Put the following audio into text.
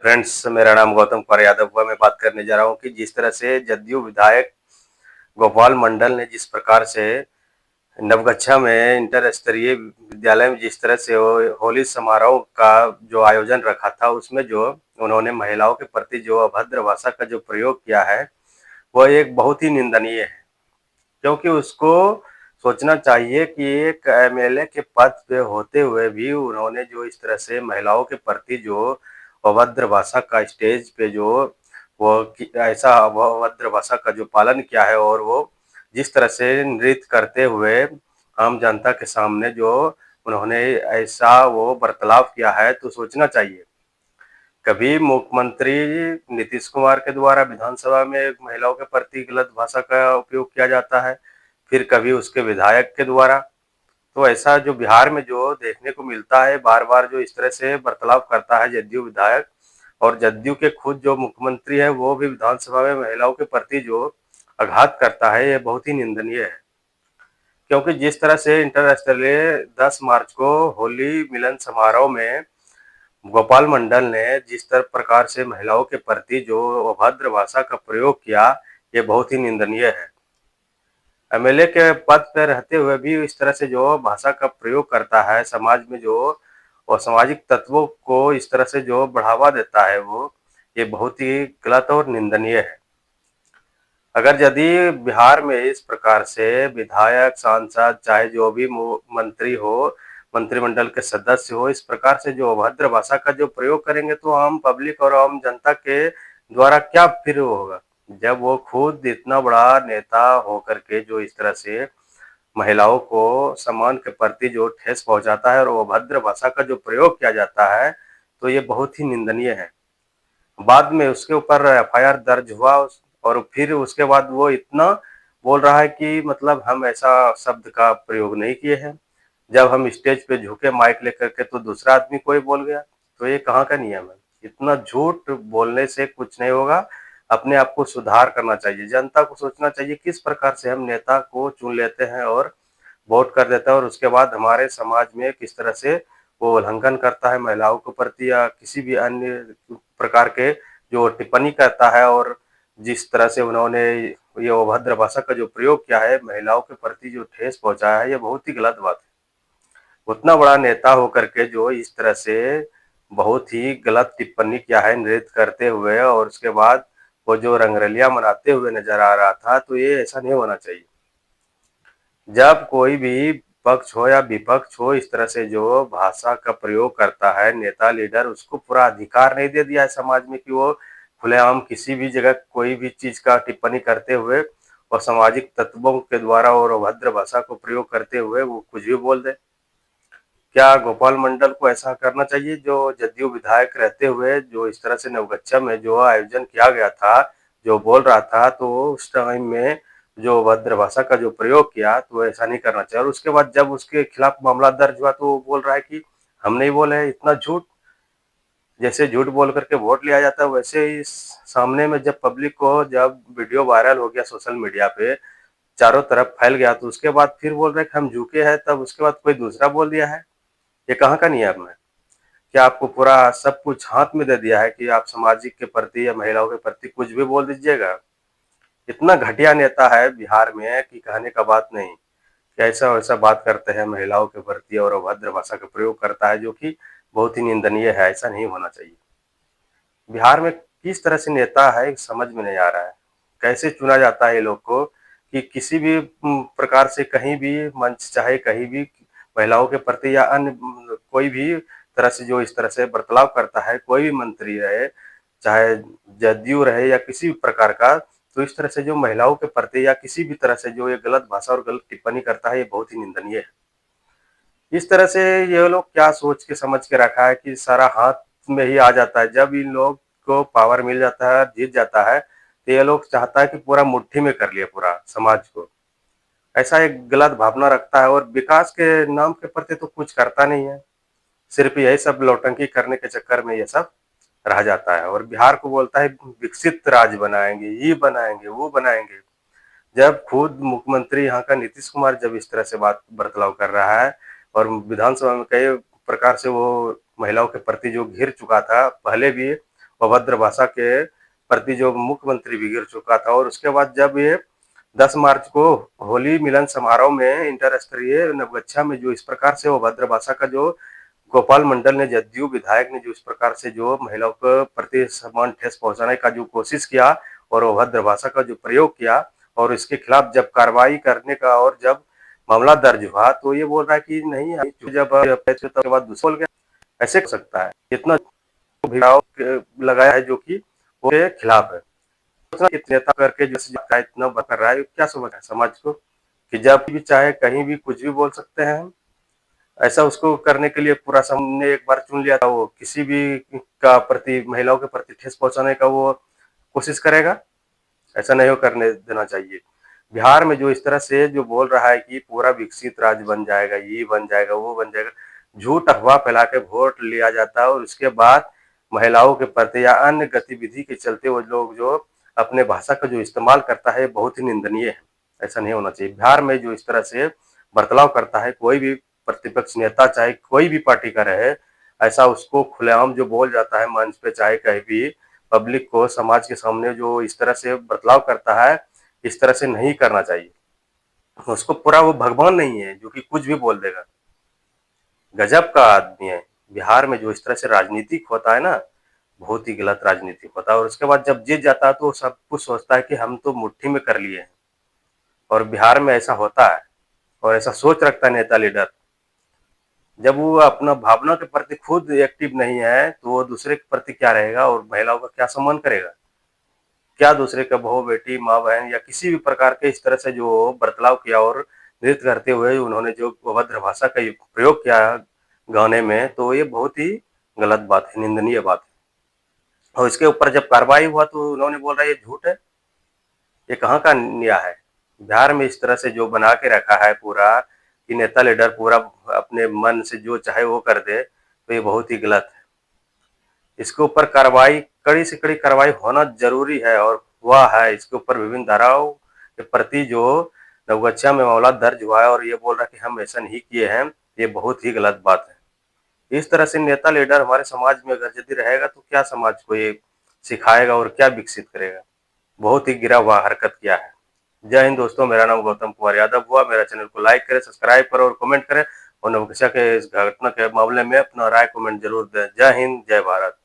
Friends, मेरा नाम गौतम कुमार यादव हुआ। मैं बात करने जा रहा हूँ कि जिस तरह से जदयू विधायक गोपाल मंडल ने जिस प्रकार से नवगछा में इंटर स्तरीय विद्यालय में जिस तरह से होली समारोह का जो आयोजन रखा था, उसमें जो उन्होंने महिलाओं के प्रति जो अभद्र भाषा का जो प्रयोग किया है, वह एक बहुत ही निंदनीय है। क्योंकि उसको सोचना चाहिए कि एक एमएलए के पद पे होते हुए भी उन्होंने जो इस तरह से महिलाओं के प्रति जो अभद्र भाषा का स्टेज पे जो वो ऐसा अभद्र भाषा का जो पालन किया है, और वो जिस तरह से नृत्य करते हुए आम जनता के सामने जो उन्होंने ऐसा वो बर्ताव किया है, तो सोचना चाहिए। कभी मुख्यमंत्री नीतीश कुमार के द्वारा विधानसभा में महिलाओं के प्रति गलत भाषा का उपयोग किया जाता है, फिर कभी उसके विधायक के द्वारा। तो ऐसा जो बिहार में जो देखने को मिलता है, बार-बार जो इस तरह से बर्ताव करता है जदयू विधायक, और जदयू के खुद जो मुख्यमंत्री है, वो भी विधानसभा में महिलाओं के प्रति जो आघात करता है, ये बहुत ही निंदनीय है। क्योंकि जिस तरह से इंटर स्तरीय 10 मार्च को होली मिलन समारोह में गोपाल मंडल ने जिस तरह प्रकार से महिलाओं के प्रति जो अभद्र भाषा का प्रयोग किया, ये बहुत ही निंदनीय है। एमएलए के पद पे रहते हुए भी इस तरह से जो भाषा का प्रयोग करता है, समाज में जो असामाजिक तत्वों को इस तरह से जो बढ़ावा देता है वो, ये बहुत ही गलत और निंदनीय है। अगर यदि बिहार में इस प्रकार से विधायक, सांसद, चाहे जो भी मंत्री हो, मंत्रिमंडल के सदस्य हो, इस प्रकार से जो अभद्र भाषा का जो प्रयोग करेंगे, तो आम पब्लिक और आम जनता के द्वारा क्या फिर होगा? जब वो खुद इतना बड़ा नेता होकर के जो इस तरह से महिलाओं को सम्मान के प्रति जो ठेस पहुँचाता है और वो अभद्र भाषा का जो प्रयोग किया जाता है, तो ये बहुत ही निंदनीय है। बाद में उसके ऊपर एफआईआर दर्ज हुआ, और फिर उसके बाद वो इतना बोल रहा है कि मतलब हम ऐसा शब्द का प्रयोग नहीं किए हैं। जब हम स्टेज पे झुके माइक लेकर के, तो दूसरा आदमी कोई बोल गया। तो ये कहाँ का नियम है? इतना झूठ बोलने से कुछ नहीं होगा। अपने आप को सुधार करना चाहिए। जनता को सोचना चाहिए किस प्रकार से हम नेता को चुन लेते हैं और वोट कर देता है, और उसके बाद हमारे समाज में किस तरह से वो उल्लंघन करता है महिलाओं के प्रति, या किसी भी अन्य प्रकार के जो टिप्पणी करता है, और जिस तरह से उन्होंने ये अभद्र भाषा का जो प्रयोग किया है, महिलाओं के प्रति जो ठेस पहुंचाया है, ये बहुत ही गलत बात है। उतना बड़ा नेता होकर के जो इस तरह से बहुत ही गलत टिप्पणी किया है नृत्य करते हुए, और उसके बाद वो जो रंगरलिया मनाते हुए नजर आ रहा था, तो ये ऐसा नहीं होना चाहिए। जब कोई भी पक्ष हो या विपक्ष हो, इस तरह से जो भाषा का प्रयोग करता है नेता, लीडर, उसको पूरा अधिकार नहीं दे दिया है समाज में कि वो खुलेआम किसी भी जगह कोई भी चीज का टिप्पणी करते हुए और सामाजिक तत्वों के द्वारा और अभद्र भाषा को प्रयोग करते हुए वो कुछ भी बोल दे। क्या गोपाल मंडल को ऐसा करना चाहिए? जो जदयू विधायक रहते हुए जो इस तरह से नवगछा में जो आयोजन किया गया था, जो बोल रहा था, तो उस टाइम में जो अभद्र भाषा का जो प्रयोग किया, तो ऐसा नहीं करना चाहिए। और उसके बाद जब उसके खिलाफ मामला दर्ज हुआ, तो वो बोल रहा है कि हम नहीं बोले हैं। इतना झूठ! जैसे झूठ बोल करके वोट लिया जाता है, वैसे ही सामने में जब पब्लिक को जब वीडियो वायरल हो गया सोशल मीडिया पे, चारों तरफ फैल गया, तो उसके बाद फिर बोल रहे हैं कि हम झूठे हैं, तब उसके बाद कोई दूसरा बोल दिया है। ये कहाँ का नियम है? क्या आपको पूरा सब कुछ हाथ में दे दिया है कि आप सामाजिक के प्रति या महिलाओं के प्रति कुछ भी बोल दीजिएगा? इतना घटिया नेता है बिहार में कि कहने का बात नहीं। कि ऐसा-वैसा बात करते हैं महिलाओं के प्रति और अभद्र भाषा का प्रयोग करता है, जो कि बहुत ही निंदनीय है, ऐसा नहीं होना चाहिए। बिहार में किस तरह से नेता है समझ में नहीं आ रहा है। कैसे चुना जाता है ये लोग को कि किसी भी प्रकार से कहीं भी मंच, चाहे कहीं भी महिलाओं के प्रति या अन्य कोई भी तरह से जो इस तरह से बर्ताव करता है, कोई भी मंत्री रहे, चाहे जदयू रहे या किसी भी प्रकार का, तो इस तरह से जो महिलाओं के प्रति या किसी भी तरह से जो ये गलत भाषा और गलत टिप्पणी करता है, ये बहुत ही निंदनीय है। इस तरह से ये लोग क्या सोच के समझ के रखा है कि सारा हाथ में ही आ जाता है। जब इन लोग को पावर मिल जाता है, जीत जाता है, तो ये लोग चाहता है कि पूरा मुट्ठी में कर लिए पूरा समाज को। ऐसा एक गलत भावना रखता है, और विकास के नाम के प्रति तो कुछ करता नहीं है। सिर्फ यही सब नौटंकी करने के चक्कर में ये सब रह जाता है, और बिहार को बोलता है विकसित राज्य बनाएँगे, ये बनाएँगे, वो बनाएँगे। जब खुद मुख्यमंत्री यहाँ का नीतीश कुमार जब इस तरह से बात बर्ताव कर रहा है, और विधानसभा में कई प्रकार से वो महिलाओं के प्रति जो घिर चुका था पहले भी, अभद्र भाषा के प्रति जो मुख्यमंत्री भी गिर चुका था। और उसके बाद जब ये 10 मार्च को होली मिलन समारोह में इंटर स्तरीय नवगछा में जो इस प्रकार से अभद्र भाषा का जो गोपाल मंडल ने, जदयू विधायक ने जो इस प्रकार से जो महिलाओं के प्रति समान ठेस पहुंचाने का जो कोशिश किया और अभद्र भाषा का जो प्रयोग किया, और इसके खिलाफ जब कार्रवाई करने का और जब मामला दर्ज हुआ तो ये बोल रहा है कि नहीं, जब के बाद दूसरा बोल गया। ऐसे हो सकता है? इतना भिड़ाव लगाया है जो कि वो के खिलाफ है। नेता करके जो इतना कर रहा है, क्या समझ है समाज को कि जब भी चाहे कहीं भी कुछ भी बोल सकते हैं हम। ऐसा उसको करने के लिए पूरा समूह ने एक बार चुन लिया था, वो किसी भी का प्रति, महिलाओं के प्रति ठेस पहुंचाने का वो कोशिश करेगा। ऐसा नहीं हो करने देना चाहिए। बिहार में जो इस तरह से जो बोल रहा है कि पूरा विकसित राज्य बन जाएगा, ये बन जाएगा, वो बन जाएगा, झूठ अफवाह फैला के वोट लिया जाता है और उसके बाद महिलाओं के प्रति या अन्य गतिविधि के चलते वो लोग जो अपने भाषा का जो इस्तेमाल करता है बहुत ही निंदनीय है। ऐसा नहीं होना चाहिए। बिहार में जो इस तरह से बर्ताव करता है कोई भी प्रतिपक्ष नेता, चाहे कोई भी पार्टी का रहे, ऐसा उसको खुलेआम जो बोल जाता है मंच पे, चाहे कहीं भी पब्लिक को, समाज के सामने जो इस तरह से बर्ताव करता है, इस तरह से नहीं करना चाहिए। उसको पूरा, वो भगवान नहीं है जो कि कुछ भी बोल देगा। गजब का आदमी है। बिहार में जो इस तरह से राजनीतिक होता है ना, बहुत ही गलत राजनीतिक होता है। और उसके बाद जब जीत जाता है तो सब कुछ सोचता है कि हम तो मुट्ठी में कर लिए हैं। और बिहार में ऐसा होता है और ऐसा सोच रखता है नेता लीडर। जब वो अपना भावना के प्रति खुद एक्टिव नहीं है तो वो दूसरे के प्रति क्या रहेगा और महिलाओं का क्या सम्मान करेगा? क्या दूसरे का बहू, बेटी, माँ, बहन या किसी भी प्रकार के इस तरह से जो बर्ताव किया और नृत्य करते हुए उन्होंने जो अभद्र भाषा का प्रयोग किया गाने में, तो ये बहुत ही गलत बात है, निंदनीय बात है। और इसके ऊपर जब कार्रवाई हुआ तो उन्होंने बोला ये झूठ है। ये कहाँ का न्याय है? बिहार में इस तरह से जो बना के रखा है पूरा कि नेता लीडर पूरा अपने मन से जो चाहे वो कर दे, तो ये बहुत ही गलत है। इसके ऊपर कार्रवाई, कड़ी से कड़ी कार्रवाई होना जरूरी है और हुआ है। इसके ऊपर विभिन्न धाराओं के प्रति जो नवगछिया में मामला दर्ज हुआ है और ये बोल रहा है कि हम ऐसा नहीं किए हैं, ये बहुत ही गलत बात है। इस तरह से नेता लीडर हमारे समाज में अगर यदि रहेगा तो क्या समाज को ये सिखाएगा और क्या विकसित करेगा? बहुत ही गिरा हुआ हरकत किया है। जय हिंद दोस्तों, मेरा नाम गौतम कुमार यादव हुआ। मेरा चैनल को लाइक करें, सब्सक्राइब करें और कमेंट करें और नवगछिया के इस घटना के मामले में अपना राय कमेंट जरूर दें। जय हिंद, जय भारत।